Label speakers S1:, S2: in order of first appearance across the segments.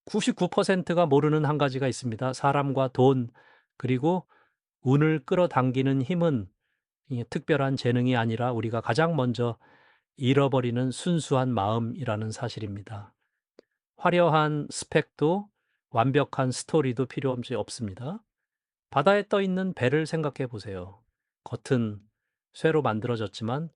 S1: 99%가 모르는 한 가지가 있습니다. 사람과 돈, 그리고 운을 끌어당기는 힘은 이 특별한 재능이 아니라 우리가 가장 먼저 잃어버리는 순수한 마음이라는 사실입니다. 화려한 스펙도 완벽한 스토리도 필요 없습니다. 바다에 떠 있는 배를 생각해 보세요. 겉은 쇠로 만들어졌지만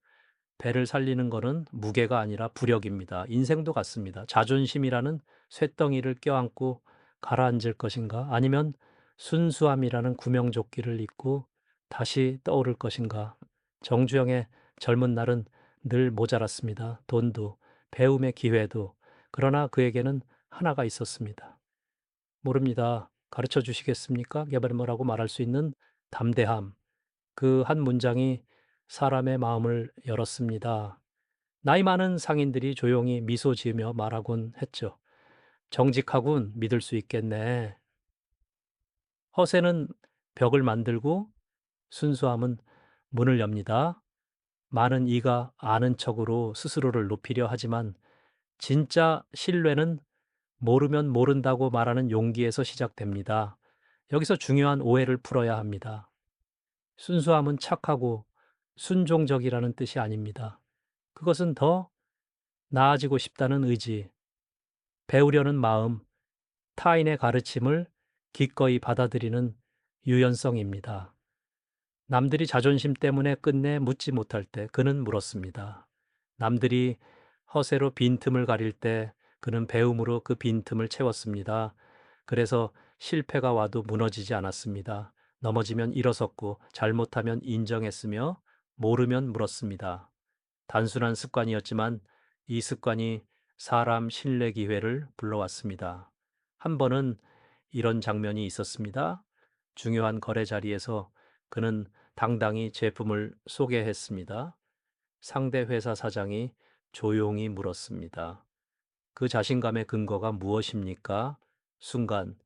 S1: 배를 살리는 것은 무게가 아니라 부력입니다. 인생도 같습니다. 자존심이라는 쇳덩이를 껴안고 가라앉을 것인가? 아니면 순수함이라는 구명조끼를 입고 다시 떠오를 것인가? 정주영의 젊은 날은 늘 모자랐습니다. 돈도, 배움의 기회도. 그러나 그에게는 하나가 있었습니다. 모릅니다. 가르쳐 주시겠습니까? 뭐라고 말할 수 있는 담대함. 그 한 문장이 사람의 마음을 열었습니다. 나이 많은 상인들이 조용히 미소 지으며 말하곤 했죠. 정직하군, 믿을 수 있겠네. 허세는 벽을 만들고 순수함은 문을 엽니다. 많은 이가 아는 척으로 스스로를 높이려 하지만 진짜 신뢰는 모르면 모른다고 말하는 용기에서 시작됩니다. 여기서 중요한 오해를 풀어야 합니다. 순수함은 착하고 순종적이라는 뜻이 아닙니다. 그것은 더 나아지고 싶다는 의지, 배우려는 마음, 타인의 가르침을 기꺼이 받아들이는 유연성입니다. 남들이 자존심 때문에 끝내 묻지 못할 때 그는 물었습니다. 남들이 허세로 빈틈을 가릴 때 그는 배움으로 그 빈틈을 채웠습니다. 그래서 실패가 와도 무너지지 않았습니다. 넘어지면 일어섰고 잘못하면 인정했으며 모르면 물었습니다. 단순한 습관이었지만 이 습관이 사람 신뢰 기회를 불러왔습니다. 한 번은 이런 장면이 있었습니다. 중요한 거래 자리에서 그는 당당히 제품을 소개했습니다. 상대 회사 사장이 조용히 물었습니다. 그 자신감의 근거가 무엇입니까? 순간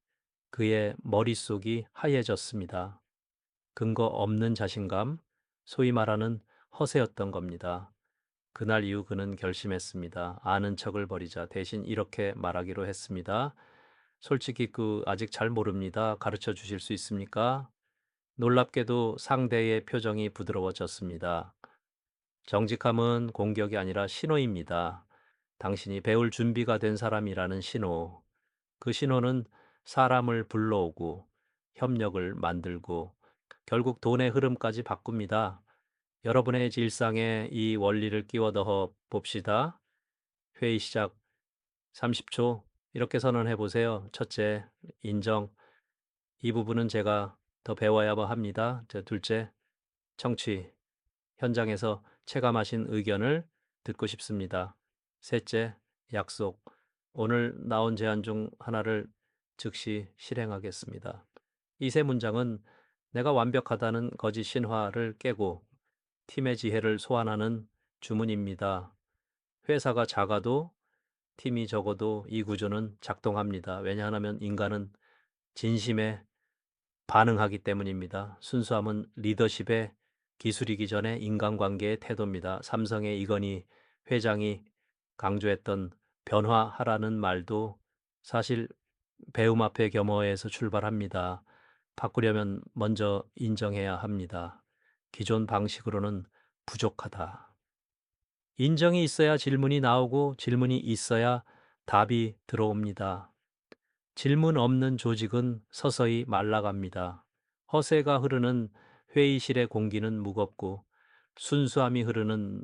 S1: 그의 머릿속이 하얘졌습니다. 근거 없는 자신감, 소위 말하는 허세였던 겁니다. 그날 이후 그는 결심했습니다. 아는 척을 버리자. 대신 이렇게 말하기로 했습니다. 솔직히 아직 잘 모릅니다. 가르쳐 주실 수 있습니까? 놀랍게도 상대의 표정이 부드러워졌습니다. 정직함은 공격이 아니라 신호입니다. 당신이 배울 준비가 된 사람이라는 신호. 그 신호는 사람을 불러오고 협력을 만들고 결국 돈의 흐름까지 바꿉니다. 여러분의 일상에 이 원리를 끼워 넣어 봅시다. 회의 시작 30초 이렇게 선언해 보세요. 첫째, 인정. 이 부분은 제가 더 배워야 합니다. 둘째, 청취. 현장에서 체감하신 의견을 듣고 싶습니다. 셋째, 약속. 오늘 나온 제안 중 하나를 즉시 실행하겠습니다. 이 세 문장은 내가 완벽하다는 거짓 신화를 깨고 팀의 지혜를 소환하는 주문입니다. 회사가 작아도 팀이 적어도 이 구조는 작동합니다. 왜냐하면 인간은 진심에 반응하기 때문입니다. 순수함은 리더십의 기술이기 전에 인간관계의 태도입니다. 삼성의 이건희 회장이 강조했던 변화하라는 말도 사실 배움 앞에 겸허에서 출발합니다. 바꾸려면 먼저 인정해야 합니다. 기존 방식으로는 부족하다. 인정이 있어야 질문이 나오고 질문이 있어야 답이 들어옵니다. 질문 없는 조직은 서서히 말라갑니다. 허세가 흐르는 회의실의 공기는 무겁고 순수함이 흐르는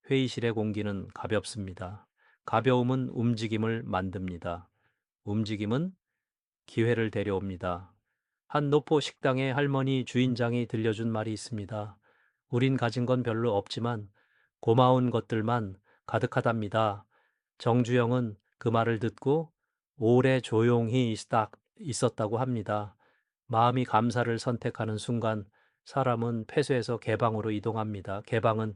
S1: 회의실의 공기는 가볍습니다. 가벼움은 움직임을 만듭니다. 움직임은 기회를 데려옵니다. 한 노포 식당의 할머니 주인장이 들려준 말이 있습니다. 우린 가진 건 별로 없지만 고마운 것들만 가득하답니다. 정주영은 그 말을 듣고 오래 조용히 있었다고 합니다. 마음이 감사를 선택하는 순간 사람은 폐쇄에서 개방으로 이동합니다. 개방은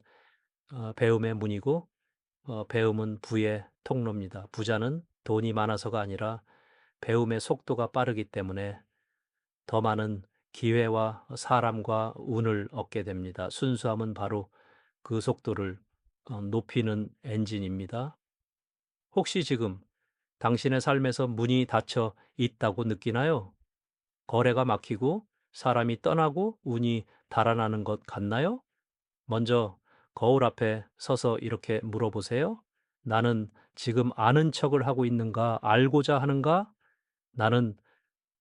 S1: 배움의 문이고 배움은 부의 통로입니다. 부자는 돈이 많아서가 아니라 배움의 속도가 빠르기 때문에 더 많은 기회와 사람과 운을 얻게 됩니다. 순수함은 바로 그 속도를 높이는 엔진입니다. 혹시 지금 당신의 삶에서 문이 닫혀 있다고 느끼나요? 거래가 막히고 사람이 떠나고 운이 달아나는 것 같나요? 먼저 거울 앞에 서서 이렇게 물어보세요. 나는 지금 아는 척을 하고 있는가, 알고자 하는가? 나는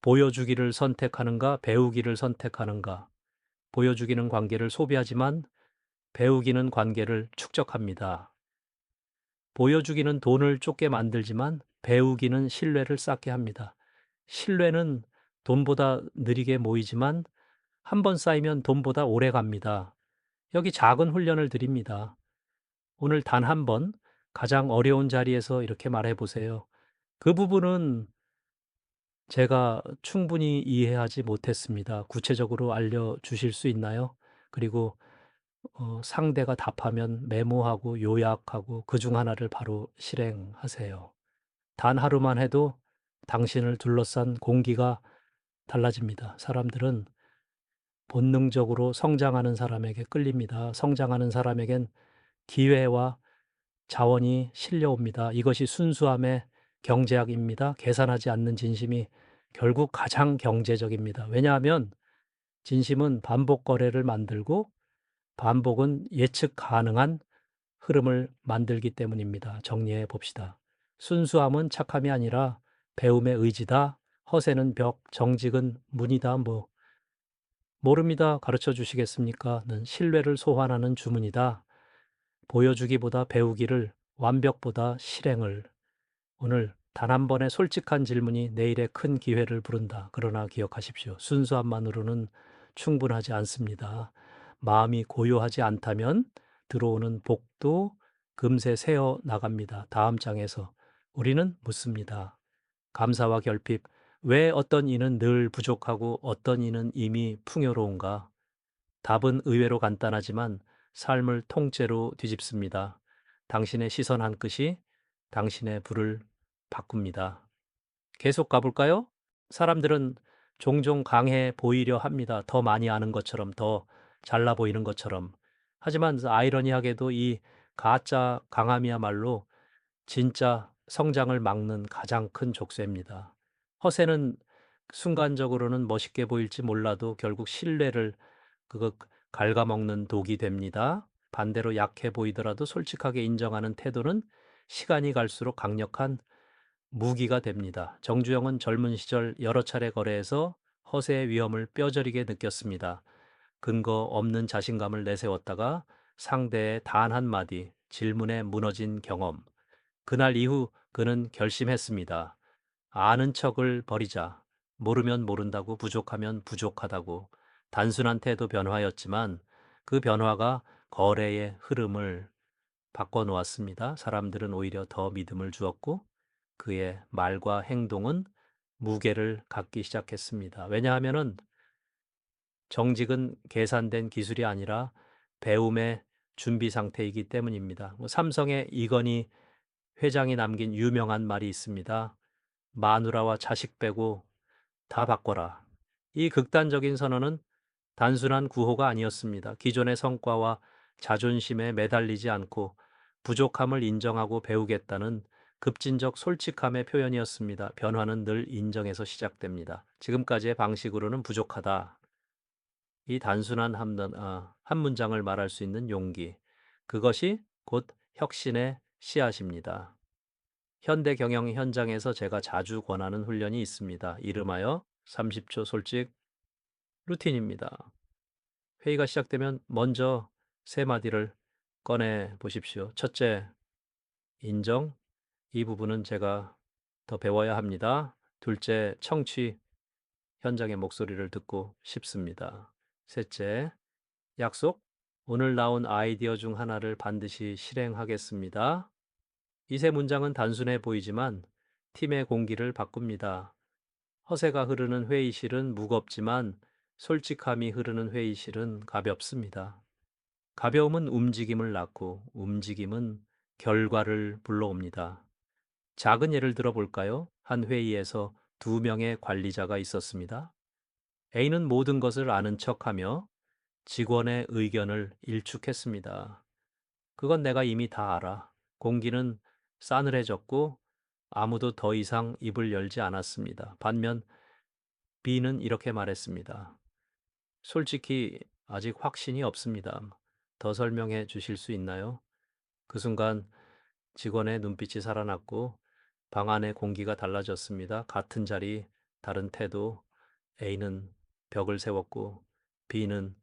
S1: 보여주기를 선택하는가, 배우기를 선택하는가? 보여주기는 관계를 소비하지만 배우기는 관계를 축적합니다. 보여주기는 돈을 쫓게 만들지만 배우기는 신뢰를 쌓게 합니다. 신뢰는 돈보다 느리게 모이지만 한 번 쌓이면 돈보다 오래 갑니다. 여기 작은 훈련을 드립니다. 오늘 단 한 번 가장 어려운 자리에서 이렇게 말해 보세요. 그 부분은 제가 충분히 이해하지 못했습니다. 구체적으로 알려주실 수 있나요? 그리고 상대가 답하면 메모하고 요약하고 그중 하나를 바로 실행하세요. 단 하루만 해도 당신을 둘러싼 공기가 달라집니다. 사람들은 본능적으로 성장하는 사람에게 끌립니다. 성장하는 사람에겐 기회와 자원이 실려옵니다. 이것이 순수함의 경제학입니다. 계산하지 않는 진심이 결국 가장 경제적입니다. 왜냐하면 진심은 반복 거래를 만들고 반복은 예측 가능한 흐름을 만들기 때문입니다. 정리해 봅시다. 순수함은 착함이 아니라 배움의 의지다. 허세는 벽, 정직은 문이다. 모릅니다. 가르쳐 주시겠습니까? 는 신뢰를 소환하는 주문이다. 보여주기보다 배우기를, 완벽보다 실행을. 오늘 단 한 번의 솔직한 질문이 내일의 큰 기회를 부른다. 그러나 기억하십시오. 순수함만으로는 충분하지 않습니다. 마음이 고요하지 않다면 들어오는 복도 금세 새어 나갑니다. 다음 장에서 우리는 묻습니다. 감사와 결핍. 왜 어떤 이는 늘 부족하고 어떤 이는 이미 풍요로운가? 답은 의외로 간단하지만 삶을 통째로 뒤집습니다. 당신의 시선 한 끗이 당신의 불을 바꿉니다. 계속 가볼까요? 사람들은 종종 강해 보이려 합니다. 더 많이 아는 것처럼, 더 잘나 보이는 것처럼. 하지만 아이러니하게도 이 가짜 강함이야말로 진짜 성장을 막는 가장 큰 족쇄입니다. 허세는 순간적으로는 멋있게 보일지 몰라도 결국 신뢰를 그거 갉아먹는 독이 됩니다. 반대로 약해 보이더라도 솔직하게 인정하는 태도는 시간이 갈수록 강력한 무기가 됩니다. 정주영은 젊은 시절 여러 차례 거래해서 허세의 위험을 뼈저리게 느꼈습니다. 근거 없는 자신감을 내세웠다가 상대의 단 한마디, 질문에 무너진 경험. 그날 이후 그는 결심했습니다. 아는 척을 버리자. 모르면 모른다고, 부족하면 부족하다고. 단순한 태도 변화였지만 그 변화가 거래의 흐름을 바꿔놓았습니다. 사람들은 오히려 더 믿음을 주었고 그의 말과 행동은 무게를 갖기 시작했습니다. 왜냐하면은 정직은 계산된 기술이 아니라 배움의 준비 상태이기 때문입니다. 삼성의 이건희 회장이 남긴 유명한 말이 있습니다. 마누라와 자식 빼고 다 바꿔라. 이 극단적인 선언은 단순한 구호가 아니었습니다. 기존의 성과와 자존심에 매달리지 않고 부족함을 인정하고 배우겠다는 급진적 솔직함의 표현이었습니다. 변화는 늘 인정에서 시작됩니다. 지금까지의 방식으로는 부족하다. 이 단순한 한 문장을 말할 수 있는 용기. 그것이 곧 혁신의 씨앗입니다. 현대 경영 현장에서 제가 자주 권하는 훈련이 있습니다. 이름하여 30초 솔직 루틴입니다. 회의가 시작되면 먼저 세 마디를 꺼내 보십시오. 첫째, 인정. 이 부분은 제가 더 배워야 합니다. 둘째, 청취. 현장의 목소리를 듣고 싶습니다. 셋째, 약속. 오늘 나온 아이디어 중 하나를 반드시 실행하겠습니다. 이 세 문장은 단순해 보이지만 팀의 공기를 바꿉니다. 허세가 흐르는 회의실은 무겁지만 솔직함이 흐르는 회의실은 가볍습니다. 가벼움은 움직임을 낳고 움직임은 결과를 불러옵니다. 작은 예를 들어 볼까요? 한 회의에서 두 명의 관리자가 있었습니다. A는 모든 것을 아는 척하며 직원의 의견을 일축했습니다. 그건 내가 이미 다 알아. 공기는 싸늘해졌고 아무도 더 이상 입을 열지 않았습니다. 반면 B는 이렇게 말했습니다. 솔직히 아직 확신이 없습니다. 더 설명해 주실 수 있나요? 그 순간 직원의 눈빛이 살아났고 방 안의 공기가 달라졌습니다. 같은 자리, 다른 태도. A는 벽을 세웠고 B는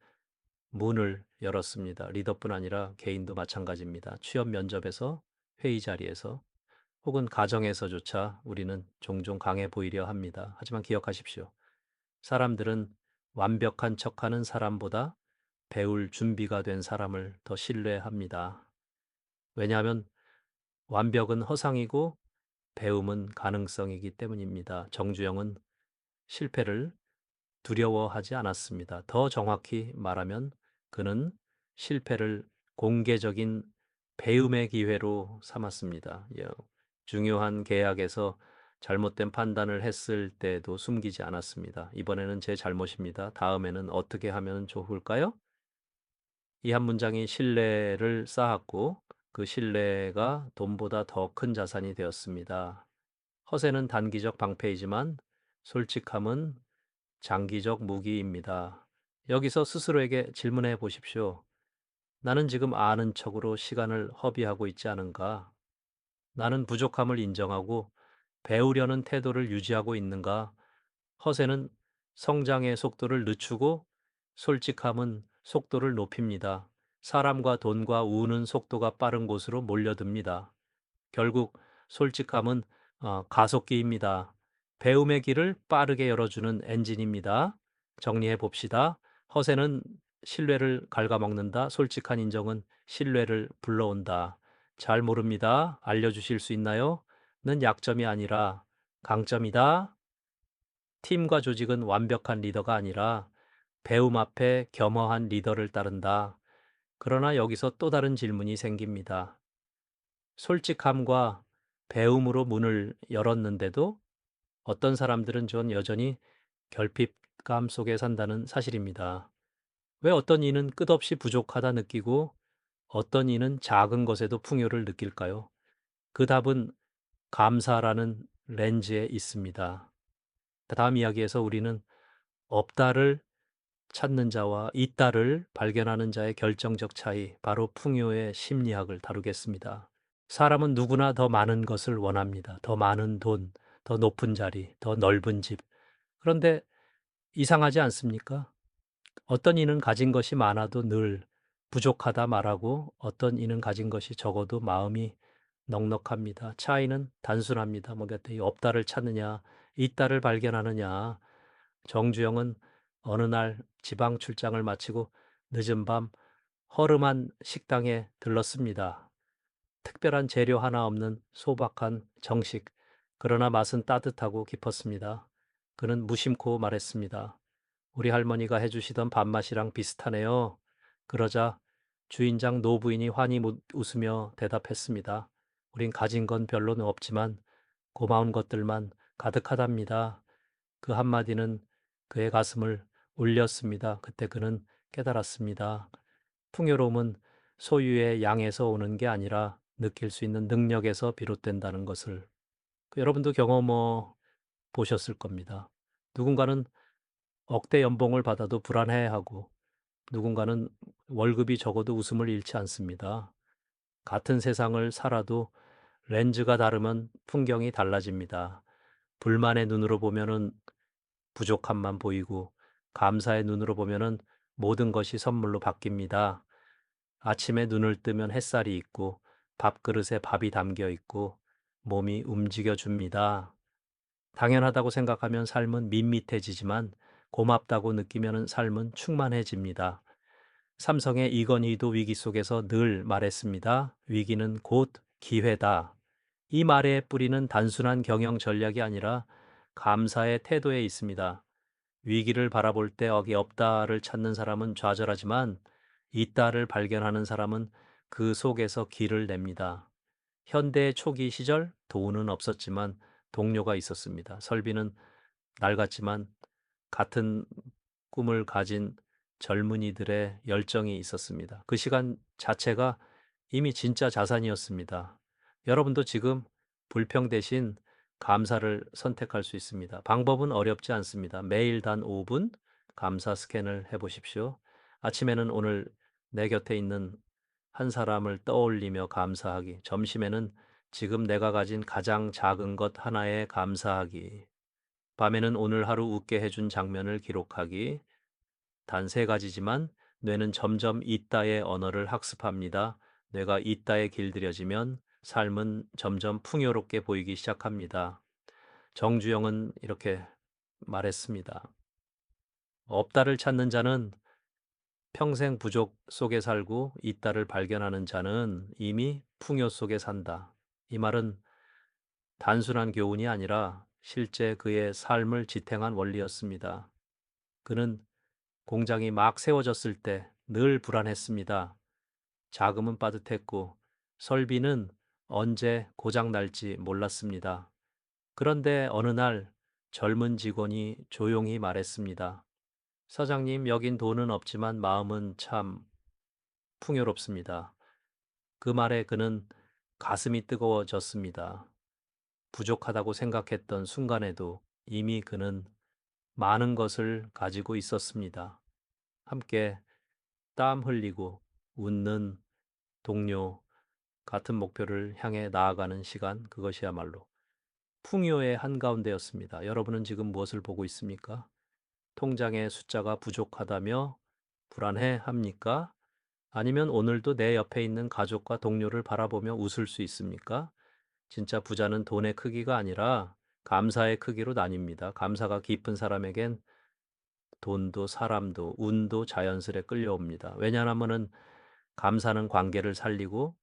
S1: 문을 열었습니다. 리더뿐 아니라 개인도 마찬가지입니다. 취업 면접에서, 회의 자리에서, 혹은 가정에서조차 우리는 종종 강해 보이려 합니다. 하지만 기억하십시오. 사람들은 완벽한 척하는 사람보다 배울 준비가 된 사람을 더 신뢰합니다. 왜냐하면 완벽은 허상이고 배움은 가능성이기 때문입니다. 정주영은 실패를 두려워하지 않았습니다. 더 정확히 말하면 그는 실패를 공개적인 배움의 기회로 삼았습니다. 예, 중요한 계약에서 잘못된 판단을 했을 때도 숨기지 않았습니다. 이번에는 제 잘못입니다. 다음에는 어떻게 하면 좋을까요? 이 한 문장이 신뢰를 쌓았고 그 신뢰가 돈보다 더 큰 자산이 되었습니다. 허세는 단기적 방패이지만 솔직함은 장기적 무기입니다. 여기서 스스로에게 질문해 보십시오. 나는 지금 아는 척으로 시간을 허비하고 있지 않은가? 나는 부족함을 인정하고 배우려는 태도를 유지하고 있는가? 허세는 성장의 속도를 늦추고 솔직함은 속도를 높입니다. 사람과 돈과 우는 속도가 빠른 곳으로 몰려듭니다. 결국 솔직함은 가속기입니다. 배움의 길을 빠르게 열어주는 엔진입니다. 정리해 봅시다. 허세는 신뢰를 갉아먹는다. 솔직한 인정은 신뢰를 불러온다. 잘 모릅니다. 알려주실 수 있나요? 는 약점이 아니라 강점이다. 팀과 조직은 완벽한 리더가 아니라 배움 앞에 겸허한 리더를 따른다. 그러나 여기서 또 다른 질문이 생깁니다. 솔직함과 배움으로 문을 열었는데도 어떤 사람들은 전 여전히 결핍감 속에 산다는 사실입니다. 왜 어떤 이는 끝없이 부족하다 느끼고 어떤 이는 작은 것에도 풍요를 느낄까요? 그 답은 감사라는 렌즈에 있습니다. 다음 이야기에서 우리는 없다를 찾는 자와 있다를 발견하는 자의 결정적 차이, 바로 풍요의 심리학을 다루겠습니다. 사람은 누구나 더 많은 것을 원합니다. 더 많은 돈, 더 높은 자리, 더 넓은 집. 그런데 이상하지 않습니까? 어떤 이는 가진 것이 많아도 늘 부족하다 말하고 어떤 이는 가진 것이 적어도 마음이 넉넉합니다. 차이는 단순합니다. 뭐 없다를 찾느냐, 있다를 발견하느냐. 정주영은 어느 날 지방 출장을 마치고 늦은 밤 허름한 식당에 들렀습니다. 특별한 재료 하나 없는 소박한 정식. 그러나 맛은 따뜻하고 깊었습니다. 그는 무심코 말했습니다. 우리 할머니가 해주시던 밥맛이랑 비슷하네요. 그러자 주인장 노부인이 환히 웃으며 대답했습니다. 우린 가진 건 별로는 없지만 고마운 것들만 가득하답니다. 그 한마디는 그의 가슴을 울렸습니다. 그때 그는 깨달았습니다. 풍요로움은 소유의 양에서 오는 게 아니라 느낄 수 있는 능력에서 비롯된다는 것을. 여러분도 경험 보셨을 겁니다. 누군가는 억대 연봉을 받아도 불안해하고 누군가는 월급이 적어도 웃음을 잃지 않습니다. 같은 세상을 살아도 렌즈가 다르면 풍경이 달라집니다. 불만의 눈으로 보면은 부족함만 보이고 감사의 눈으로 보면은 모든 것이 선물로 바뀝니다. 아침에 눈을 뜨면 햇살이 있고 밥그릇에 밥이 담겨 있고 몸이 움직여 줍니다. 당연하다고 생각하면 삶은 밋밋해지지만 고맙다고 느끼면 삶은 충만해집니다. 삼성의 이건희도 위기 속에서 늘 말했습니다. 위기는 곧 기회다. 이 말의 뿌리는 단순한 경영 전략이 아니라 감사의 태도에 있습니다. 위기를 바라볼 때 억이 없다를 찾는 사람은 좌절하지만 있다를 발견하는 사람은 그 속에서 길을 냅니다. 현대의 초기 시절 돈은 없었지만 동료가 있었습니다. 설비는 낡았지만 같은 꿈을 가진 젊은이들의 열정이 있었습니다. 그 시간 자체가 이미 진짜 자산이었습니다. 여러분도 지금 불평 대신 감사를 선택할 수 있습니다. 방법은 어렵지 않습니다. 매일 단 5분 감사 스캔을 해 보십시오. 아침에는 오늘 내 곁에 있는 한 사람을 떠올리며 감사하기. 점심에는 지금 내가 가진 가장 작은 것 하나에 감사하기. 밤에는 오늘 하루 웃게 해준 장면을 기록하기. 단 세 가지지만 뇌는 점점 이따의 언어를 학습합니다. 뇌가 이따에 길들여지면 삶은 점점 풍요롭게 보이기 시작합니다. 정주영은 이렇게 말했습니다. 없다를 찾는 자는 평생 부족 속에 살고 있다를 발견하는 자는 이미 풍요 속에 산다. 이 말은 단순한 교훈이 아니라 실제 그의 삶을 지탱한 원리였습니다. 그는 공장이 막 세워졌을 때 늘 불안했습니다. 자금은 빠듯했고 설비는 언제 고장 날지 몰랐습니다. 그런데 어느 날 젊은 직원이 조용히 말했습니다. 사장님, 여긴 돈은 없지만 마음은 참 풍요롭습니다. 그 말에 그는 가슴이 뜨거워졌습니다. 부족하다고 생각했던 순간에도 이미 그는 많은 것을 가지고 있었습니다. 함께 땀 흘리고 웃는 동료, 같은 목표를 향해 나아가는 시간, 그것이야말로 풍요의 한가운데였습니다. 여러분은 지금 무엇을 보고 있습니까? 통장의 숫자가 부족하다며 불안해 합니까? 아니면 오늘도 내 옆에 있는 가족과 동료를 바라보며 웃을 수 있습니까? 진짜 부자는 돈의 크기가 아니라 감사의 크기로 나뉩니다. 감사가 깊은 사람에겐 돈도 사람도 운도 자연스레 끌려옵니다. 왜냐하면은 감사는 관계를 살리고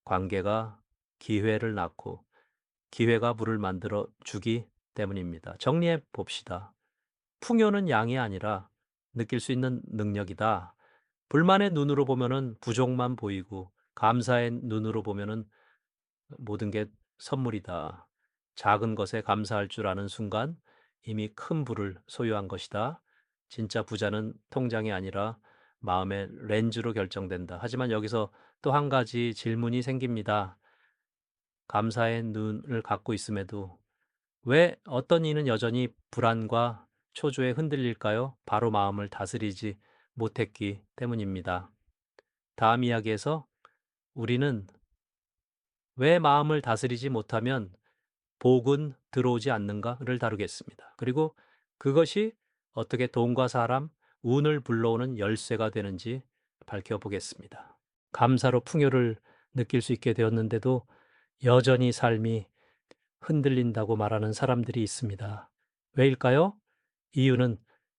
S1: 관계가 기회를 낳고 기회가 부를 만들어 주기 때문입니다. 정리해 봅시다. 풍요는 양이 아니라 느낄 수 있는 능력이다. 불만의 눈으로 보면은 부족만 보이고 감사의 눈으로 보면은 모든 게 선물이다. 작은 것에 감사할 줄 아는 순간 이미 큰 부를 소유한 것이다. 진짜 부자는 통장이 아니라 마음의 렌즈로 결정된다. 하지만 여기서 또 한 가지 질문이 생깁니다. 감사의 눈을 갖고 있음에도 왜 어떤 이는 여전히 불안과 초조에 흔들릴까요? 바로 마음을 다스리지 못했기 때문입니다. 다음 이야기에서 우리는 왜 마음을 다스리지 못하면 복은 들어오지 않는가를 다루겠습니다. 그리고 그것이 어떻게 돈과 사람, 운을 불러오는 열쇠가 되는지 밝혀보겠습니다. 감사로 풍요를 느낄 수 있게 되었는데도 여전히 삶이 흔들린다고 말하는 사람들이 있습니다. 왜일까요? 이유는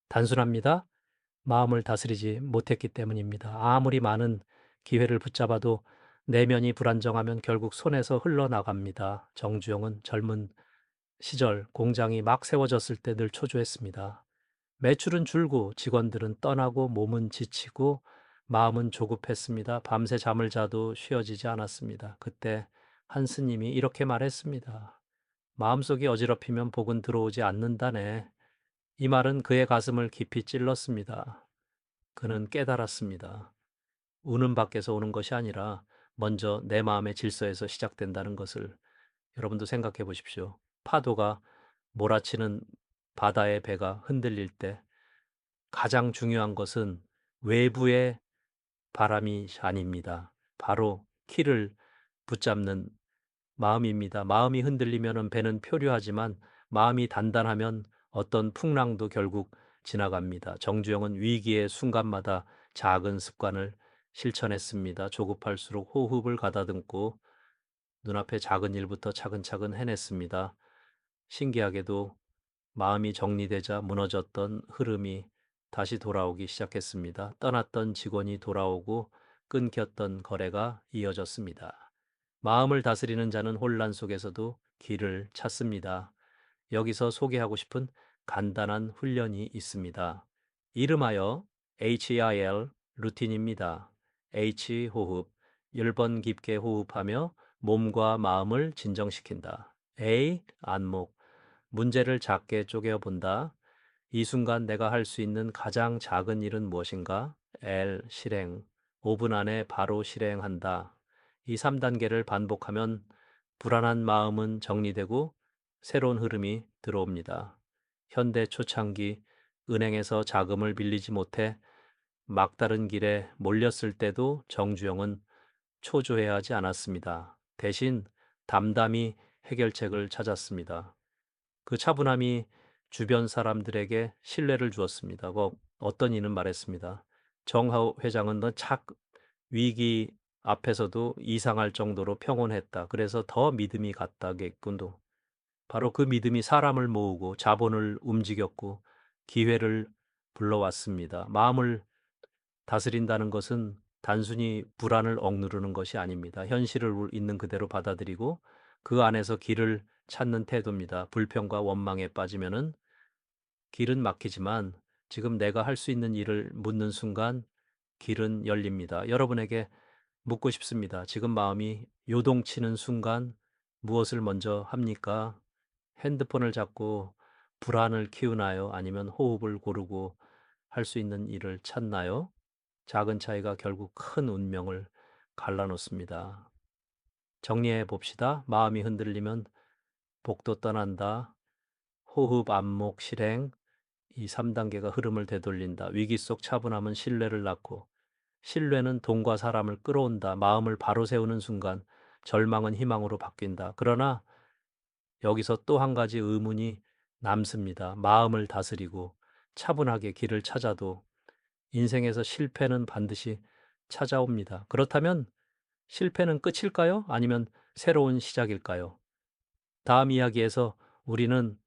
S1: 단순합니다. 마음을 다스리지 못했기 때문입니다. 아무리 많은 기회를 붙잡아도 내면이 불안정하면 결국 손에서 흘러나갑니다. 정주영은 젊은 시절 공장이 막 세워졌을 때 늘 초조했습니다. 매출은 줄고 직원들은 떠나고 몸은 지치고 마음은 조급했습니다. 밤새 잠을 자도 쉬어지지 않았습니다. 그때 한 스님이 이렇게 말했습니다. 마음속이 어지럽히면 복은 들어오지 않는다네. 이 말은 그의 가슴을 깊이 찔렀습니다. 그는 깨달았습니다. 운은 밖에서 오는 것이 아니라 먼저 내 마음의 질서에서 시작된다는 것을. 여러분도 생각해 보십시오. 파도가 몰아치는 바다의 배가 흔들릴 때 가장 중요한 것은 외부의 바람이 아닙니다. 바로 키를 붙잡는 마음입니다. 마음이 흔들리면 배는 표류하지만 마음이 단단하면 어떤 풍랑도 결국 지나갑니다. 정주영은 위기의 순간마다 작은 습관을 실천했습니다. 조급할수록 호흡을 가다듬고 눈앞의 작은 일부터 차근차근 해냈습니다. 신기하게도 마음이 정리되자 무너졌던 흐름이 다시 돌아오기 시작했습니다. 떠났던 직원이 돌아오고 끊겼던 거래가 이어졌습니다. 마음을 다스리는 자는 혼란 속에서도 길을 찾습니다. 여기서 소개하고 싶은 간단한 훈련이 있습니다. 이름하여 HIL 루틴입니다. H 호흡, 10번 깊게 호흡하며 몸과 마음을 진정시킨다. A 안목, 문제를 작게 쪼개어 본다. 이 순간 내가 할 수 있는 가장 작은 일은 무엇인가? L 실행, 5분 안에 바로 실행한다. 이 3단계를 반복하면 불안한 마음은 정리되고 새로운 흐름이 들어옵니다. 현대 초창기 은행에서 자금을 빌리지 못해 막다른 길에 몰렸을 때도 정주영은 초조해하지 않았습니다. 대신 담담히 해결책을 찾았습니다. 그 차분함이 주변 사람들에게 신뢰를 주었습니다. 어떤 이는 말했습니다. 정하우 회장은 넌 위기 앞에서도 이상할 정도로 평온했다. 그래서 더 믿음이 갔다겠군도. 바로 그 믿음이 사람을 모으고 자본을 움직였고 기회를 불러왔습니다. 마음을 다스린다는 것은 단순히 불안을 억누르는 것이 아닙니다. 현실을 있는 그대로 받아들이고 그 안에서 길을 찾는 태도입니다. 불평과 원망에 빠지면은 길은 막히지만 지금 내가 할 수 있는 일을 묻는 순간 길은 열립니다. 여러분에게 묻고 싶습니다. 지금 마음이 요동치는 순간 무엇을 먼저 합니까? 핸드폰을 잡고 불안을 키우나요? 아니면 호흡을 고르고 할 수 있는 일을 찾나요? 작은 차이가 결국 큰 운명을 갈라놓습니다. 정리해 봅시다. 마음이 흔들리면 복도 떠난다. 호흡, 안목, 실행, 이 3단계가 흐름을 되돌린다. 위기 속 차분함은 신뢰를 낳고 신뢰는 돈과 사람을 끌어온다. 마음을 바로 세우는 순간 절망은 희망으로 바뀐다. 그러나 여기서 또 한 가지 의문이 남습니다. 마음을 다스리고 차분하게 길을 찾아도 인생에서 실패는 반드시 찾아옵니다. 그렇다면 실패는 끝일까요? 아니면 새로운 시작일까요? 다음 이야기에서 우리는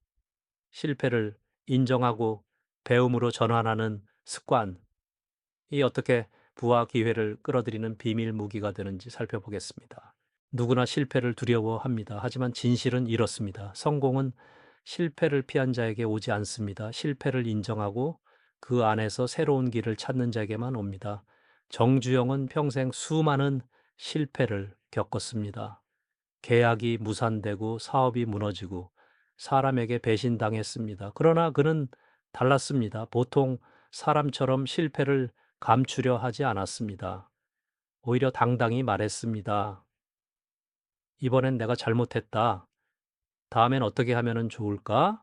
S1: 실패를 인정하고 배움으로 전환하는 습관이 어떻게 부와 기회를 끌어들이는 비밀 무기가 되는지 살펴보겠습니다. 누구나 실패를 두려워합니다. 하지만 진실은 이렇습니다. 성공은 실패를 피한 자에게 오지 않습니다. 실패를 인정하고 그 안에서 새로운 길을 찾는 자에게만 옵니다. 정주영은 평생 수많은 실패를 겪었습니다. 계약이 무산되고 사업이 무너지고 사람에게 배신당했습니다. 그러나 그는 달랐습니다. 보통 사람처럼 실패를 감추려 하지 않았습니다. 오히려 당당히 말했습니다. 이번엔 내가 잘못했다. 다음엔 어떻게 하면 좋을까?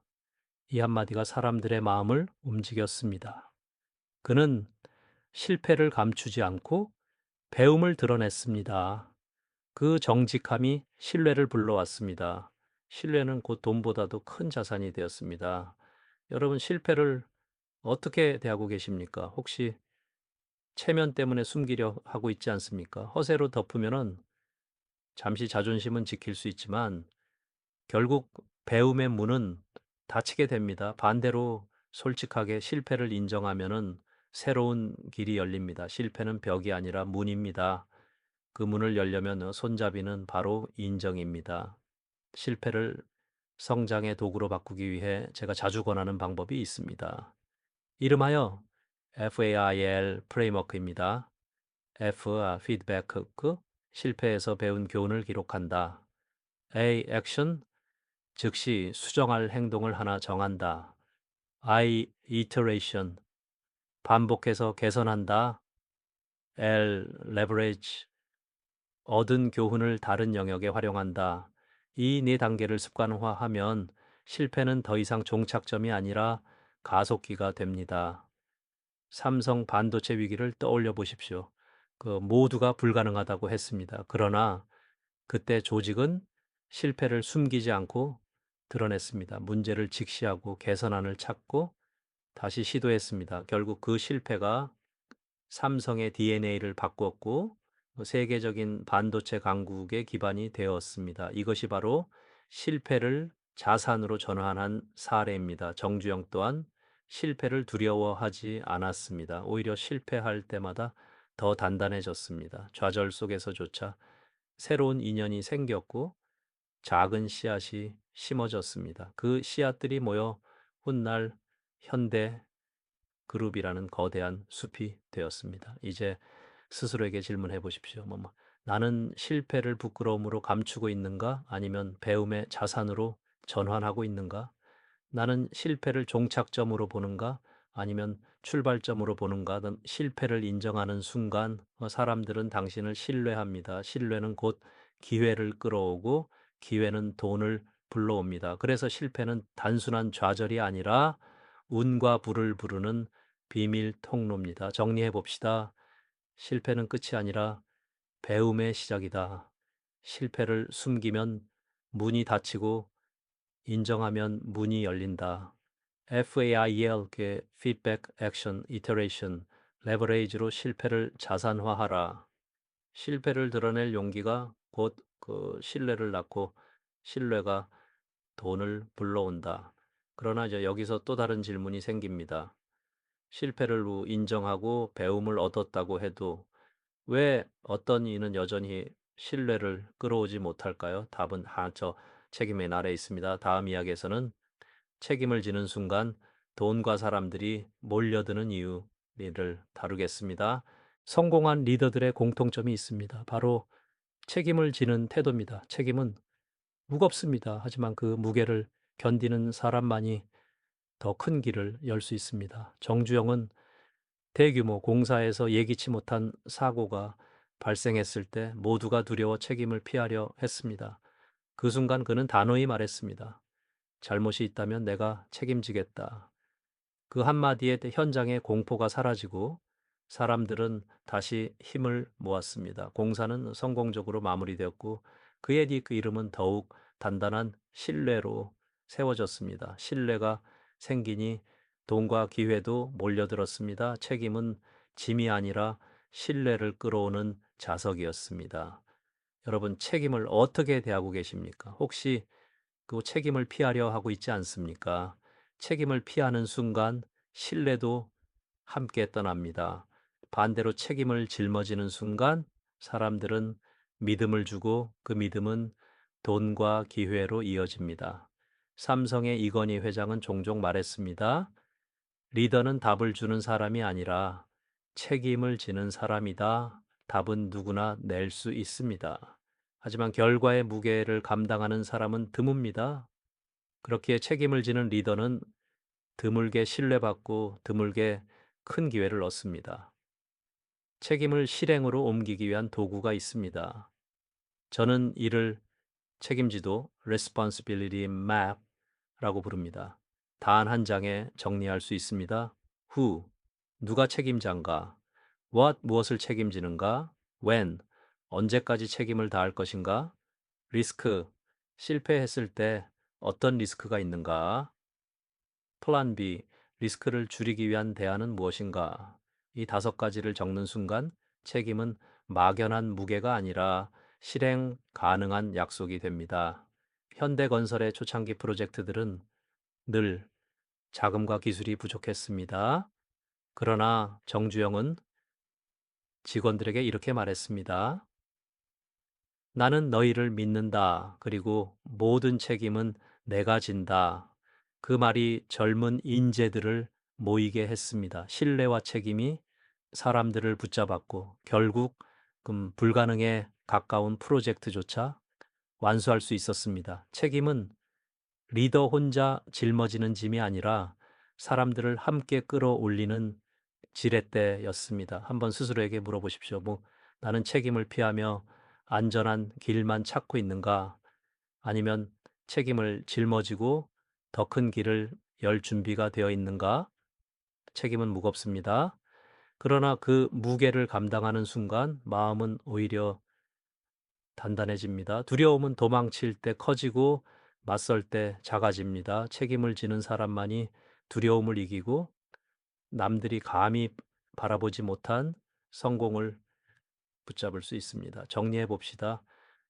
S1: 이 한마디가 사람들의 마음을 움직였습니다. 그는 실패를 감추지 않고 배움을 드러냈습니다. 그 정직함이 신뢰를 불러왔습니다. 신뢰는 곧 돈보다도 큰 자산이 되었습니다. 여러분, 실패를 어떻게 대하고 계십니까? 혹시 체면 때문에 숨기려 하고 있지 않습니까? 허세로 덮으면은 잠시 자존심은 지킬 수 있지만 결국 배움의 문은 닫히게 됩니다. 반대로 솔직하게 실패를 인정하면은 새로운 길이 열립니다. 실패는 벽이 아니라 문입니다. 그 문을 열려면 손잡이는 바로 인정입니다. 실패를 성장의 도구로 바꾸기 위해 제가 자주 권하는 방법이 있습니다. 이름하여 FAIL 프레임워크입니다. F, 피드백 흑, 실패에서 배운 교훈을 기록한다. A, 액션, 즉시 수정할 행동을 하나 정한다. I, iteration, 반복해서 개선한다. L, leverage, 얻은 교훈을 다른 영역에 활용한다. 이 네 단계를 습관화하면 실패는 더 이상 종착점이 아니라 가속기가 됩니다. 삼성 반도체 위기를 떠올려 보십시오. 그 모두가 불가능하다고 했습니다. 그러나 그때 조직은 실패를 숨기지 않고 드러냈습니다. 문제를 직시하고 개선안을 찾고 다시 시도했습니다. 결국 그 실패가 삼성의 DNA를 바꿨고 세계적인 반도체 강국의 기반이 되었습니다. 이것이 바로 실패를 자산으로 전환한 사례입니다. 정주영 또한 실패를 두려워하지 않았습니다. 오히려 실패할 때마다 더 단단해졌습니다. 좌절 속에서조차 새로운 인연이 생겼고 작은 씨앗이 심어졌습니다. 그 씨앗들이 모여 훗날 현대 그룹이라는 거대한 숲이 되었습니다. 이제 스스로에게 질문해 보십시오. 나는 실패를 부끄러움으로 감추고 있는가? 아니면 배움의 자산으로 전환하고 있는가? 나는 실패를 종착점으로 보는가? 아니면 출발점으로 보는가? 는 실패를 인정하는 순간 사람들은 당신을 신뢰합니다. 신뢰는 곧 기회를 끌어오고 기회는 돈을 불러옵니다. 그래서 실패는 단순한 좌절이 아니라 운과 불을 부르는 비밀 통로입니다. 정리해 봅시다. 실패는 끝이 아니라 배움의 시작이다. 실패를 숨기면 문이 닫히고 인정하면 문이 열린다. FAIL, Feedback, Action, Iteration, 레버레이지로 실패를 자산화하라. 실패를 드러낼 용기가 곧 그 신뢰를 낳고 신뢰가 돈을 불러온다. 그러나 이제 여기서 또 다른 질문이 생깁니다. 실패를 인정하고 배움을 얻었다고 해도 왜 어떤 이는 여전히 신뢰를 끌어오지 못할까요? 답은 저 책임의 아래 있습니다. 다음 이야기에서는 책임을 지는 순간 돈과 사람들이 몰려드는 이유를 다루겠습니다. 성공한 리더들의 공통점이 있습니다. 바로 책임을 지는 태도입니다. 책임은 무겁습니다. 하지만 그 무게를 견디는 사람만이 더 큰 길을 열 수 있습니다. 정주영은 대규모 공사에서 예기치 못한 사고가 발생했을 때 모두가 두려워 책임을 피하려 했습니다. 그 순간 그는 단호히 말했습니다. 잘못이 있다면 내가 책임지겠다. 그 한마디에 현장의 공포가 사라지고 사람들은 다시 힘을 모았습니다. 공사는 성공적으로 마무리되었고 그의 그 이름은 더욱 단단한 신뢰로 세워졌습니다. 신뢰가 생기니 돈과 기회도 몰려들었습니다. 책임은 짐이 아니라 신뢰를 끌어오는 자석이었습니다. 여러분, 책임을 어떻게 대하고 계십니까? 혹시 그 책임을 피하려 하고 있지 않습니까? 책임을 피하는 순간 신뢰도 함께 떠납니다. 반대로 책임을 짊어지는 순간 사람들은 믿음을 주고 그 믿음은 돈과 기회로 이어집니다. 삼성의 이건희 회장은 종종 말했습니다. 리더는 답을 주는 사람이 아니라 책임을 지는 사람이다. 답은 누구나 낼 수 있습니다. 하지만 결과의 무게를 감당하는 사람은 드뭅니다. 그렇기에 책임을 지는 리더는 드물게 신뢰받고 드물게 큰 기회를 얻습니다. 책임을 실행으로 옮기기 위한 도구가 있습니다. 저는 이를 책임지도 Responsibility Map라고 부릅니다. 단 한 장에 정리할 수 있습니다. Who, 누가 책임자인가? What, 무엇을 책임지는가? When, 언제까지 책임을 다할 것인가? Risk, 실패했을 때 어떤 리스크가 있는가? 플랜 B, 리스크를 줄이기 위한 대안은 무엇인가? 이 5가지를 적는 순간 책임은 막연한 무게가 아니라 실행 가능한 약속이 됩니다. 현대건설의 초창기 프로젝트들은 늘 자금과 기술이 부족했습니다. 그러나 정주영은 직원들에게 이렇게 말했습니다. 나는 너희를 믿는다. 그리고 모든 책임은 내가 진다. 그 말이 젊은 인재들을 모이게 했습니다. 신뢰와 책임이 사람들을 붙잡았고 결국 불가능에 가까운 프로젝트조차 완수할 수 있었습니다. 책임은 리더 혼자 짊어지는 짐이 아니라 사람들을 함께 끌어올리는 지렛대였습니다. 한번 스스로에게 물어보십시오. 나는 책임을 피하며 안전한 길만 찾고 있는가? 아니면 책임을 짊어지고 더 큰 길을 열 준비가 되어 있는가? 책임은 무겁습니다. 그러나 그 무게를 감당하는 순간 마음은 오히려 단단해집니다. 두려움은 도망칠 때 커지고 맞설 때 작아집니다. 책임을 지는 사람만이 두려움을 이기고 남들이 감히 바라보지 못한 성공을 붙잡을 수 있습니다. 정리해 봅시다.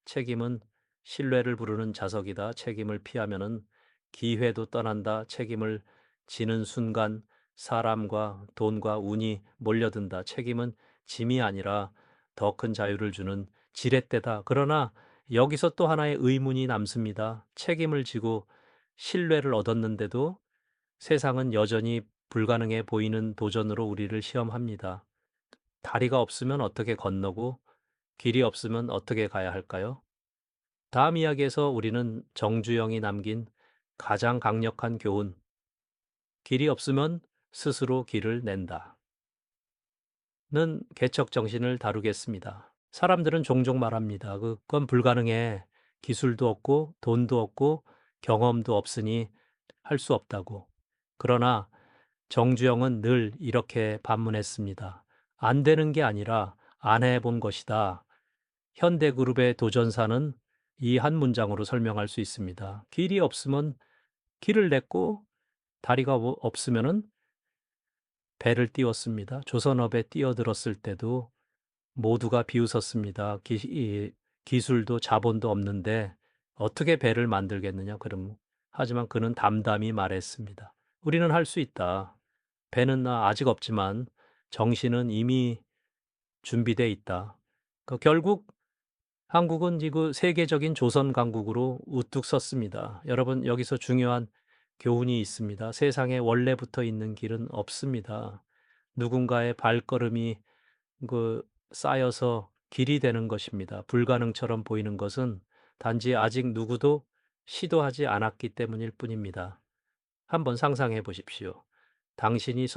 S1: 책임은 신뢰를 부르는 자석이다. 책임을 피하면은 기회도 떠난다. 책임을 지는 순간 사람과 돈과 운이 몰려든다. 책임은 짐이 아니라 더 큰 자유를 주는 지렛대다. 그러나 여기서 또 하나의 의문이 남습니다. 책임을 지고 신뢰를 얻었는데도 세상은 여전히 불가능해 보이는 도전으로 우리를 시험합니다. 다리가 없으면 어떻게 건너고 길이 없으면 어떻게 가야 할까요? 다음 이야기에서 우리는 정주영이 남긴 가장 강력한 교훈, 길이 없으면 스스로 길을 낸다. 는 개척 정신을 다루겠습니다. 사람들은 종종 말합니다. 그건 불가능해. 기술도 없고 돈도 없고 경험도 없으니 할 수 없다고. 그러나 정주영은 늘 이렇게 반문했습니다. 안 되는 게 아니라 안 해본 것이다. 현대그룹의 도전사는 이 한 문장으로 설명할 수 있습니다. 길이 없으면 길을 냈고 다리가 없으면은 배를 띄웠습니다. 조선업에 뛰어들었을 때도 모두가 비웃었습니다. 기술도 자본도 없는데 어떻게 배를 만들겠느냐. 그럼 하지만 그는 담담히 말했습니다. 우리는 할 수 있다. 배는 나 아직 없지만 정신은 이미 준비돼 있다. 결국 한국은 이그 세계적인 조선 강국으로 우뚝 섰습니다. 여러분 여기서 중요한 교훈이 있습니다. 세상에 원래부터 있는 길은 없습니다. 누군가의 발걸음이 쌓여서 길이 되는 것입니다. 불가능처럼 보이는 것은 단지 아직 누구도 시도하지 않았기 때문일 뿐입니다. 한번 상상해 보십시오. 당신이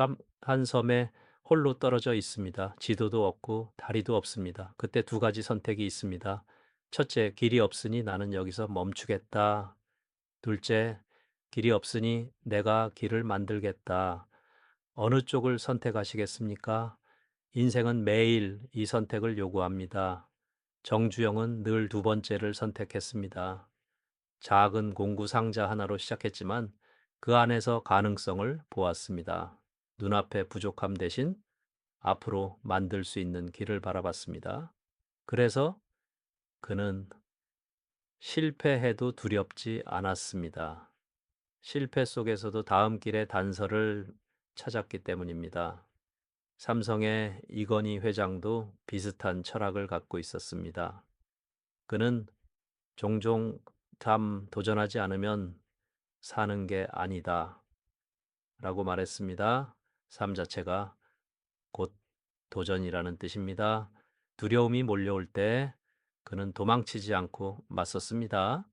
S1: 한 섬에 홀로 떨어져 있습니다. 지도도 없고 다리도 없습니다. 그때 두 가지 선택이 있습니다. 첫째, 길이 없으니 나는 여기서 멈추겠다. 둘째, 길이 없으니 내가 길을 만들겠다. 어느 쪽을 선택하시겠습니까? 인생은 매일 이 선택을 요구합니다. 정주영은 늘 두 번째를 선택했습니다. 작은 공구 상자 하나로 시작했지만 그 안에서 가능성을 보았습니다. 눈앞의 부족함 대신 앞으로 만들 수 있는 길을 바라봤습니다. 그래서 그는 실패해도 두렵지 않았습니다. 실패 속에서도 다음 길의 단서를 찾았기 때문입니다. 삼성의 이건희 회장도 비슷한 철학을 갖고 있었습니다. 그는 종종 도전하지 않으면 사는 게 아니다 라고 말했습니다. 삶 자체가 곧 도전이라는 뜻입니다. 두려움이 몰려올 때 그는 도망치지 않고 맞섰습니다.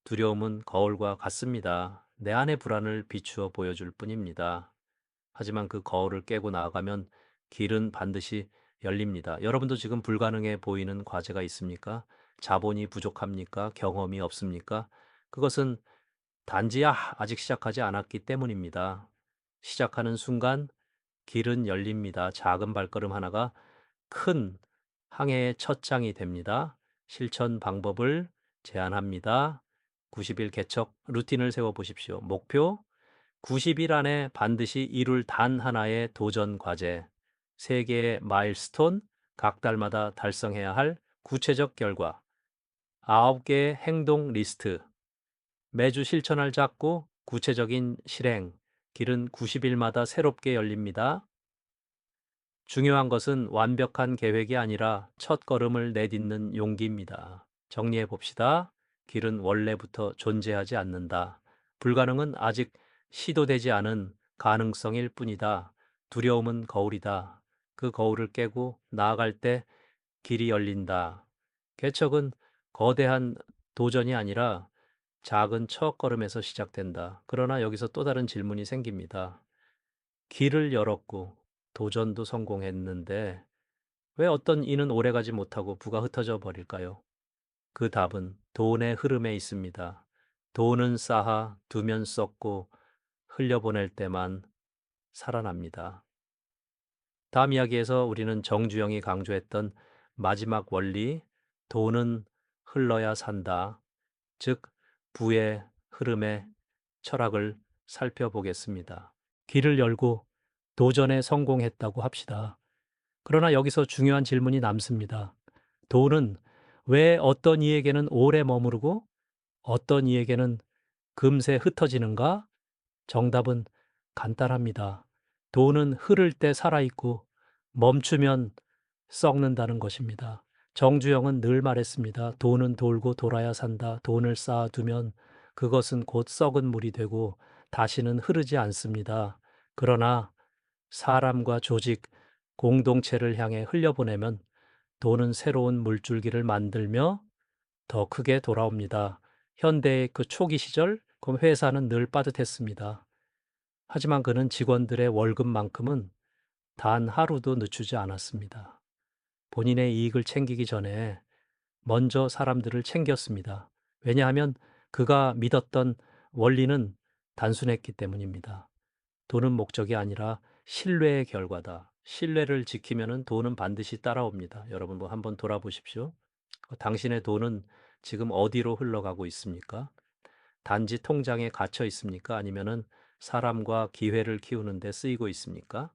S1: 두려움은 거울과 같습니다. 내 안의 불안을 비추어 보여줄 뿐입니다. 하지만 그 거울을 깨고 나아가면 길은 반드시 열립니다. 여러분도 지금 불가능해 보이는 과제가 있습니까? 자본이 부족합니까? 경험이 없습니까? 그것은 단지 아직 시작하지 않았기 때문입니다. 시작하는 순간 길은 열립니다. 작은 발걸음 하나가 큰 항해의 첫 장이 됩니다. 실천 방법을 제안합니다. 90일 개척 루틴을 세워보십시오. 목표 90일 안에 반드시 이룰 단 하나의 도전 과제, 3개의 마일스톤, 각 달마다 달성해야 할 구체적 결과, 9개의 행동 리스트, 매주 실천할 작고 구체적인 실행, 길은 90일마다 새롭게 열립니다. 중요한 것은 완벽한 계획이 아니라 첫 걸음을 내딛는 용기입니다. 정리해 봅시다. 길은 원래부터 존재하지 않는다. 불가능은 아직 시도되지 않은 가능성일 뿐이다. 두려움은 거울이다. 그 거울을 깨고 나아갈 때 길이 열린다. 개척은 거대한 도전이 아니라 작은 첫걸음에서 시작된다. 그러나 여기서 또 다른 질문이 생깁니다. 길을 열었고 도전도 성공했는데 왜 어떤 이는 오래가지 못하고 부가 흩어져 버릴까요? 그 답은 돈의 흐름에 있습니다. 돈은 쌓아 두면 썩고 흘려보낼 때만 살아납니다. 다음 이야기에서 우리는 정주영이 강조했던 마지막 원리, 돈은 흘러야 산다. 즉, 부의 흐름의 철학을 살펴보겠습니다. 길을 열고 도전에 성공했다고 합시다. 그러나 여기서 중요한 질문이 남습니다. 돈은 왜 어떤 이에게는 오래 머무르고 어떤 이에게는 금세 흩어지는가? 정답은 간단합니다. 돈은 흐를 때 살아있고 멈추면 썩는다는 것입니다. 정주영은 늘 말했습니다. 돈은 돌고 돌아야 산다. 돈을 쌓아두면 그것은 곧 썩은 물이 되고 다시는 흐르지 않습니다. 그러나 사람과 조직, 공동체를 향해 흘려보내면 돈은 새로운 물줄기를 만들며 더 크게 돌아옵니다. 현대의 그 초기 시절, 그 회사는 늘 빠듯했습니다. 하지만 그는 직원들의 월급만큼은 단 하루도 늦추지 않았습니다. 본인의 이익을 챙기기 전에 먼저 사람들을 챙겼습니다. 왜냐하면 그가 믿었던 원리는 단순했기 때문입니다. 돈은 목적이 아니라 신뢰의 결과다. 신뢰를 지키면은 돈은 반드시 따라옵니다. 여러분 뭐 한번 돌아보십시오. 당신의 돈은 지금 어디로 흘러가고 있습니까? 단지 통장에 갇혀 있습니까? 아니면은 사람과 기회를 키우는 데 쓰이고 있습니까?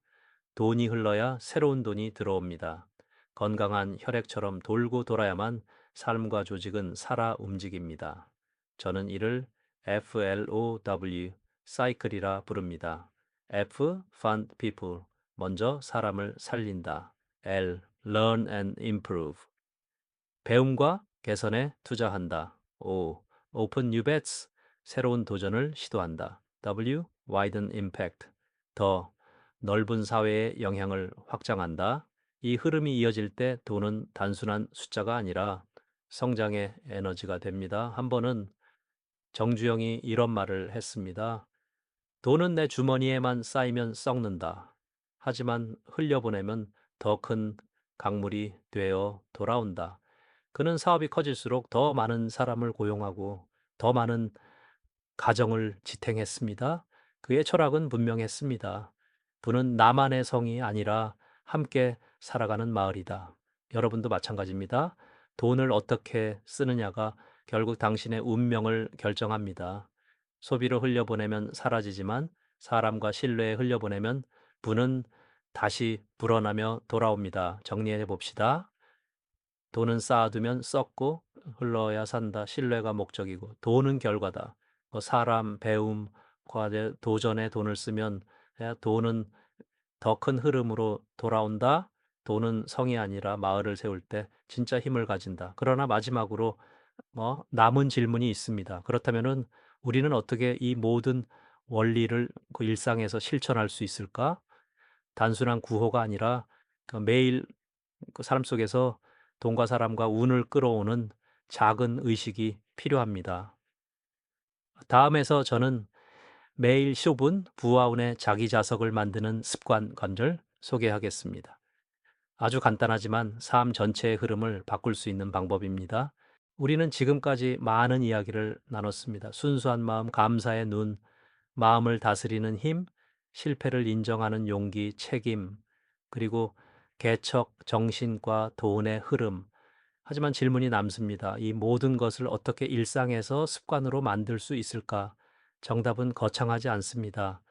S1: 돈이 흘러야 새로운 돈이 들어옵니다. 건강한 혈액처럼 돌고 돌아야만 삶과 조직은 살아 움직입니다. 저는 이를 FLOW, 사이클이라 부릅니다. F, fund people, 먼저 사람을 살린다. L, learn and improve, 배움과 개선에 투자한다. O, open new bets, 새로운 도전을 시도한다. W, widen impact, 더 넓은 사회의 영향을 확장한다. 이 흐름이 이어질 때 돈은 단순한 숫자가 아니라 성장의 에너지가 됩니다. 한 번은 정주영이 이런 말을 했습니다. 돈은 내 주머니에만 쌓이면 썩는다. 하지만 흘려보내면 더 큰 강물이 되어 돌아온다. 그는 사업이 커질수록 더 많은 사람을 고용하고 더 많은 가정을 지탱했습니다. 그의 철학은 분명했습니다. 부는 나만의 성이 아니라 함께 살아가는 마을이다. 여러분도 마찬가지입니다. 돈을 어떻게 쓰느냐가 결국 당신의 운명을 결정합니다. 소비로 흘려보내면 사라지지만 사람과 신뢰에 흘려보내면 부는 다시 불어나며 돌아옵니다. 정리해 봅시다. 돈은 쌓아두면 썩고 흘러야 산다. 신뢰가 목적이고 돈은 결과다. 사람, 배움, 과제, 도전에 돈을 쓰면 돈은 더 큰 흐름으로 돌아온다. 돈은 성이 아니라 마을을 세울 때 진짜 힘을 가진다. 그러나 마지막으로 남은 질문이 있습니다. 그렇다면은 우리는 어떻게 이 모든 원리를 그 일상에서 실천할 수 있을까? 단순한 구호가 아니라 그 매일 그 삶 속에서 돈과 사람과 운을 끌어오는 작은 의식이 필요합니다. 다음에서 저는 매일 15분 부와 운의 자기 자석을 만드는 습관을 소개하겠습니다. 아주 간단하지만 삶 전체의 흐름을 바꿀 수 있는 방법입니다. 우리는 지금까지 많은 이야기를 나눴습니다. 순수한 마음, 감사의 눈, 마음을 다스리는 힘, 실패를 인정하는 용기, 책임, 그리고 개척, 정신과 돈의 흐름. 하지만 질문이 남습니다. 이 모든 것을 어떻게 일상에서 습관으로 만들 수 있을까? 정답은 거창하지 않습니다.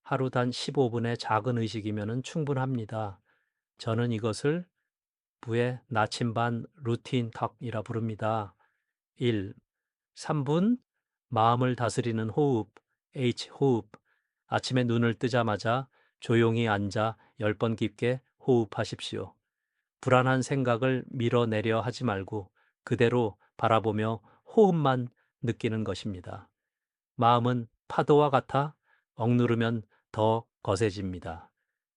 S1: 하루 단 15분의 작은 의식이면 충분합니다. 저는 이것을 부의 나침반 루틴 턱이라 부릅니다. 1. 3분 마음을 다스리는 호흡, H 호흡. 아침에 눈을 뜨자마자 조용히 앉아 10번 깊게 호흡하십시오. 불안한 생각을 밀어내려 하지 말고 그대로 바라보며 호흡만 느끼는 것입니다. 마음은 파도와 같아 억누르면 더 거세집니다.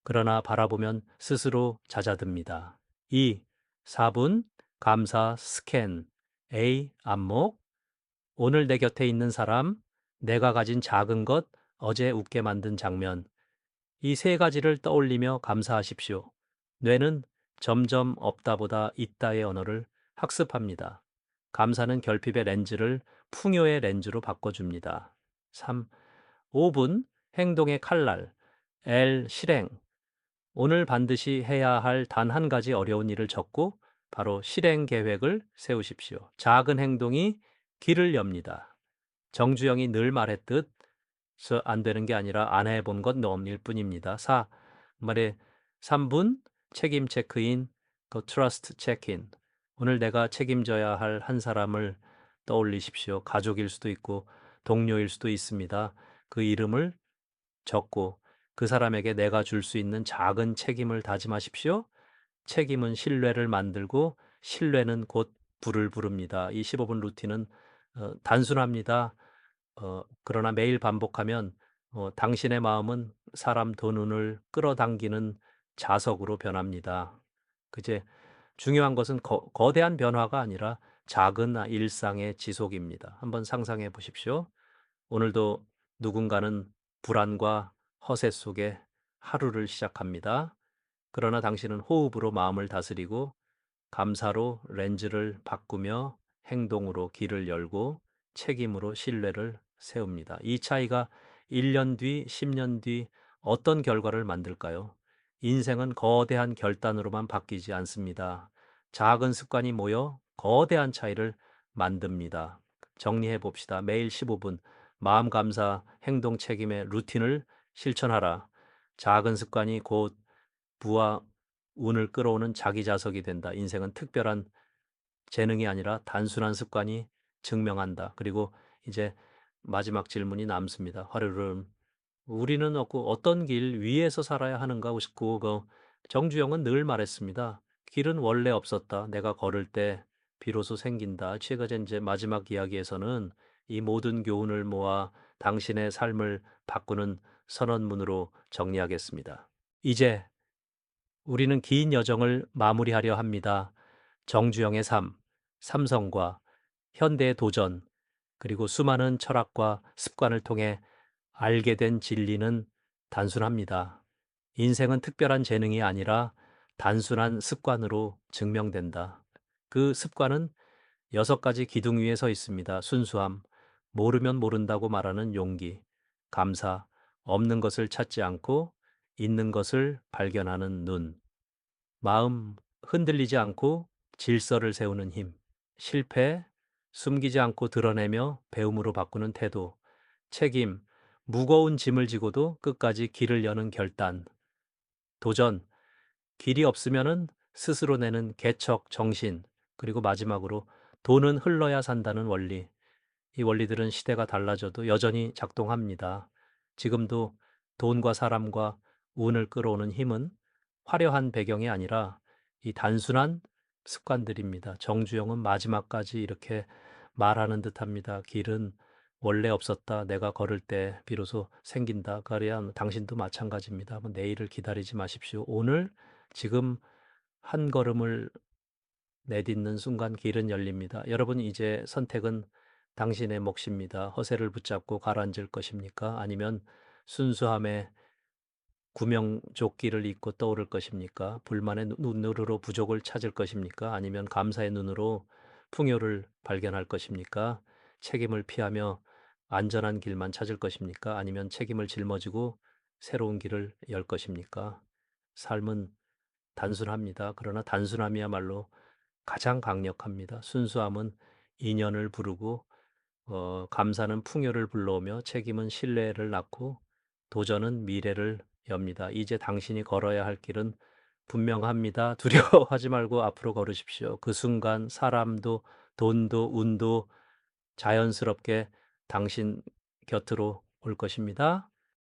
S1: 그러나 바라보면 스스로 잦아듭니다. 2. 4분 감사 스캔. A. 안목. 오늘 내 곁에 있는 사람, 내가 가진 작은 것, 어제 웃게 만든 장면. 이 세 가지를 떠올리며 감사하십시오. 뇌는 점점 없다보다 있다의 언어를 학습합니다. 감사는 결핍의 렌즈를 풍요의 렌즈로 바꿔줍니다. 3. 5분 행동의 칼날. L. 실행. 오늘 반드시 해야 할 단 한 가지 어려운 일을 적고 바로 실행 계획을 세우십시오. 작은 행동이 길을 엽니다. 정주영이 늘 말했듯 안 되는 게 아니라 안 해본 건 놈일 뿐입니다. 4. 말에 3분 책임 체크인, 그 트러스트 체크인. 오늘 내가 책임져야 할 한 사람을 떠올리십시오. 가족일 수도 있고 동료일 수도 있습니다. 그 이름을 적고 그 사람에게 내가 줄 수 있는 작은 책임을 다짐하십시오. 책임은 신뢰를 만들고 신뢰는 곧 부를 부릅니다. 이 15분 루틴은 단순합니다. 그러나 매일 반복하면 당신의 마음은 사람 돈 운을 끌어당기는 자석으로 변합니다. 그제 중요한 것은 거대한 변화가 아니라 작은 일상의 지속입니다. 한번 상상해 보십시오. 오늘도 누군가는 불안과 허세 속에 하루를 시작합니다. 그러나 당신은 호흡으로 마음을 다스리고 감사로 렌즈를 바꾸며 행동으로 길을 열고 책임으로 신뢰를 세웁니다. 이 차이가 1년 뒤, 10년 뒤 어떤 결과를 만들까요? 인생은 거대한 결단으로만 바뀌지 않습니다. 작은 습관이 모여 거대한 차이를 만듭니다. 정리해 봅시다. 매일 15분 마음 감사, 행동 책임의 루틴을 실천하라. 작은 습관이 곧 부와 운을 끌어오는 자기 자석이 된다. 인생은 특별한 재능이 아니라 단순한 습관이 증명한다. 그리고 이제 마지막 질문이 남습니다. 화르름. 우리는 어떤 길 위에서 살아야 하는가 싶고 정주영은 늘 말했습니다. 길은 원래 없었다. 내가 걸을 때 비로소 생긴다. 제가 이제 마지막 이야기에서는 이 모든 교훈을 모아 당신의 삶을 바꾸는 선언문으로 정리하겠습니다. 이제 우리는 긴 여정을 마무리하려 합니다. 정주영의 삶, 삼성과 현대의 도전, 그리고 수많은 철학과 습관을 통해 알게 된 진리는 단순합니다. 인생은 특별한 재능이 아니라 단순한 습관으로 증명된다. 그 습관은 6가지 기둥 위에 서 있습니다. 순수함, 모르면 모른다고 말하는 용기, 감사, 없는 것을 찾지 않고 있는 것을 발견하는 눈, 마음 흔들리지 않고 질서를 세우는 힘, 실패, 숨기지 않고 드러내며 배움으로 바꾸는 태도, 책임, 무거운 짐을 지고도 끝까지 길을 여는 결단, 도전, 길이 없으면은 스스로 내는 개척 정신, 그리고 마지막으로 돈은 흘러야 산다는 원리. 이 원리들은 시대가 달라져도 여전히 작동합니다. 지금도 돈과 사람과 운을 끌어오는 힘은 화려한 배경이 아니라 이 단순한 습관들입니다. 정주영은 마지막까지 이렇게 말하는 듯합니다. 길은 원래 없었다. 내가 걸을 때 비로소 생긴다. 그래야 당신도 마찬가지입니다. 내일을 기다리지 마십시오. 오늘 지금 한 걸음을 내딛는 순간 길은 열립니다. 여러분 이제 선택은 당신의 몫입니다. 허세를 붙잡고 가라앉을 것입니까? 아니면 순수함에 구명조끼를 입고 떠오를 것입니까? 불만의 눈으로 부족을 찾을 것입니까? 아니면 감사의 눈으로 풍요를 발견할 것입니까? 책임을 피하며 안전한 길만 찾을 것입니까? 아니면 책임을 짊어지고 새로운 길을 열 것입니까? 삶은 단순합니다. 그러나 단순함이야말로 가장 강력합니다. 순수함은 인연을 부르고 감사는 풍요를 불러오며 책임은 신뢰를 낳고 도전은 미래를 엽니다. 이제 당신이 걸어야 할 길은 분명합니다. 두려워하지 말고 앞으로 걸으십시오. 그 순간 사람도 돈도 운도 자연스럽게 당신 곁으로 올 것입니다.